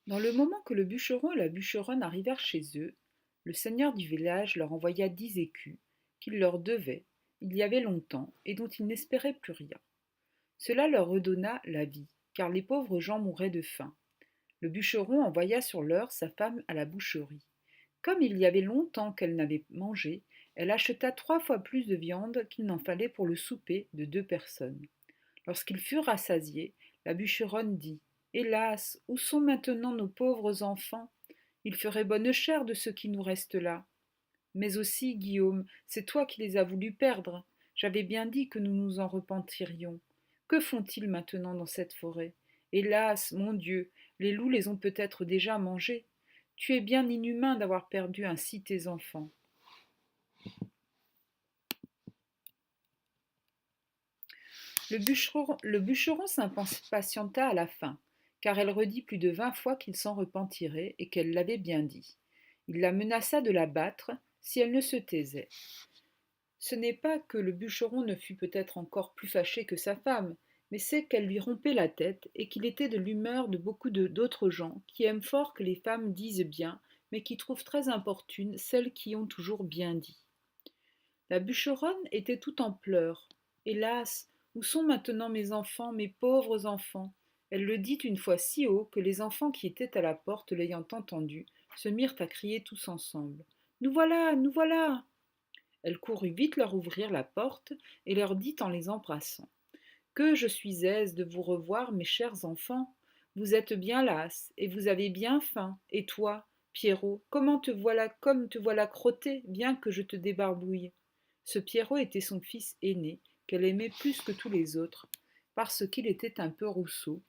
Dans le moment que le bûcheron et la bûcheronne arrivèrent chez eux, le seigneur du village leur envoya 10 écus qu'il leur devait, il y avait longtemps, et dont ils n'espéraient plus rien. Cela leur redonna la vie, car les pauvres gens mouraient de faim. Le bûcheron envoya sur l'heure sa femme à la boucherie. Comme il y avait longtemps qu'elle n'avait mangé, elle acheta 3 fois plus de viande qu'il n'en fallait pour le souper de 2 personnes. Lorsqu'ils furent rassasiés, la bûcheronne dit: Hélas, où sont maintenant nos pauvres enfants? Ils feraient bonne chère de ce qui nous reste là. Mais aussi, Guillaume, c'est toi qui les as voulu perdre. J'avais bien dit que nous nous en repentirions. Que font-ils maintenant dans cette forêt? Hélas, mon Dieu, les loups les ont peut-être déjà mangés. Tu es bien inhumain d'avoir perdu ainsi tes enfants. Le bûcheron s'impatienta à la fin, car elle redit plus de 20 fois qu'il s'en repentirait et qu'elle l'avait bien dit. Il la menaça de la battre si elle ne se taisait. Ce n'est pas que le bûcheron ne fût peut-être encore plus fâché que sa femme, mais c'est qu'elle lui rompait la tête et qu'il était de l'humeur de beaucoup d'autres gens qui aiment fort que les femmes disent bien, mais qui trouvent très importunes celles qui ont toujours bien dit. La bûcheronne était tout en pleurs. Hélas, où sont maintenant mes enfants, mes pauvres enfants? Elle le dit une fois si haut que les enfants qui étaient à la porte, l'ayant entendu, se mirent à crier tous ensemble. Nous voilà, nous voilà! Elle courut vite leur ouvrir la porte et leur dit en les embrassant: Que je suis aise de vous revoir, mes chers enfants. Vous êtes bien lasses, et vous avez bien faim. Et toi, Pierrot, comme te voilà crotté, bien que je te débarbouille. Ce Pierrot était son fils aîné, qu'elle aimait plus que tous les autres, parce qu'il était un peu rousseau,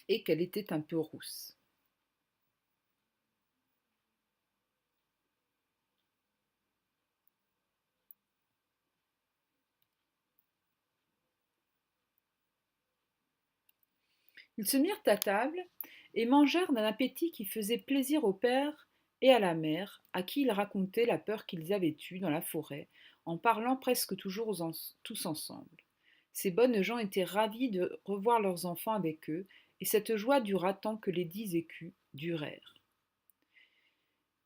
et qu'elle était un peu rousse. Ils se mirent à table, et mangèrent d'un appétit qui faisait plaisir au père et à la mère, à qui ils racontaient la peur qu'ils avaient eue dans la forêt, en parlant presque toujours tous ensemble. Ces bonnes gens étaient ravis de revoir leurs enfants avec eux, et cette joie dura tant que les 10 écus durèrent.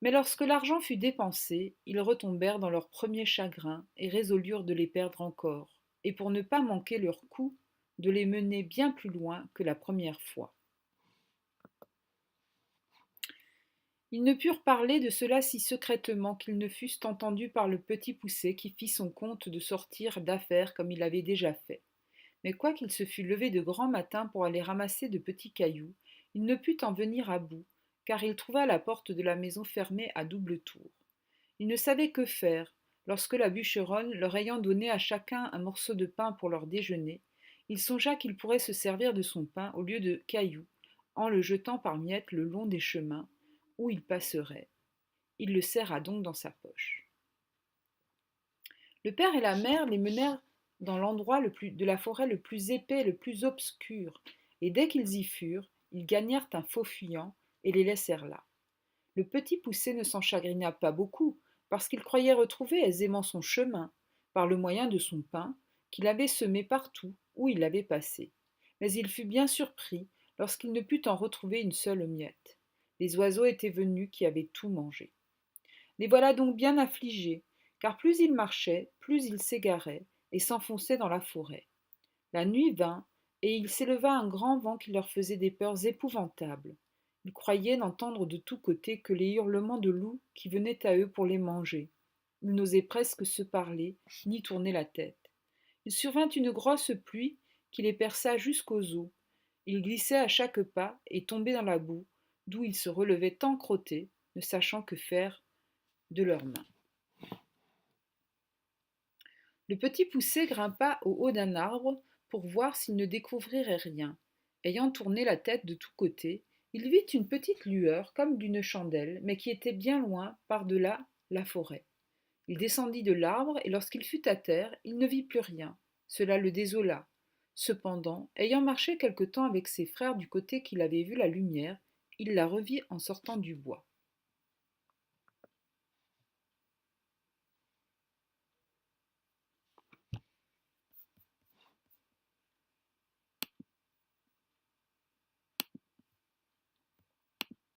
Mais lorsque l'argent fut dépensé, ils retombèrent dans leur premier chagrin et résolurent de les perdre encore, et pour ne pas manquer leur coup, de les mener bien plus loin que la première fois. Ils ne purent parler de cela si secrètement qu'ils ne fussent entendus par le petit Poucet qui fit son compte de sortir d'affaires comme il avait déjà fait. Mais quoiqu'il se fût levé de grand matin pour aller ramasser de petits cailloux, il ne put en venir à bout, car il trouva la porte de la maison fermée à double tour. Il ne savait que faire, lorsque la bûcheronne, leur ayant donné à chacun un morceau de pain pour leur déjeuner, il songea qu'il pourrait se servir de son pain au lieu de cailloux, en le jetant par miettes le long des chemins où il passerait. Il le serra donc dans sa poche. Le père et la mère les menèrent dans l'endroit de la forêt le plus épais et le plus obscur, et dès qu'ils y furent, ils gagnèrent un faux fuyant et les laissèrent là. Le petit Poucet ne s'en chagrina pas beaucoup, parce qu'il croyait retrouver aisément son chemin, par le moyen de son pain, qu'il avait semé partout où il l'avait passé. Mais il fut bien surpris lorsqu'il ne put en retrouver une seule miette. Les oiseaux étaient venus qui avaient tout mangé. Les voilà donc bien affligés, car plus ils marchaient, plus ils s'égaraient et s'enfonçaient dans la forêt. La nuit vint, et il s'éleva un grand vent qui leur faisait des peurs épouvantables. Ils croyaient n'entendre de tous côtés que les hurlements de loups qui venaient à eux pour les manger. Ils n'osaient presque se parler, ni tourner la tête. Il survint une grosse pluie qui les perça jusqu'aux os. Ils glissaient à chaque pas et tombaient dans la boue, d'où ils se relevaient encrottés, ne sachant que faire de leurs mains. Le petit Poucet grimpa au haut d'un arbre pour voir s'il ne découvrirait rien. Ayant tourné la tête de tous côtés, il vit une petite lueur comme d'une chandelle, mais qui était bien loin par-delà la forêt. Il descendit de l'arbre, et lorsqu'il fut à terre, il ne vit plus rien. Cela le désola. Cependant, ayant marché quelque temps avec ses frères du côté qu'il avait vu la lumière, il la revit en sortant du bois.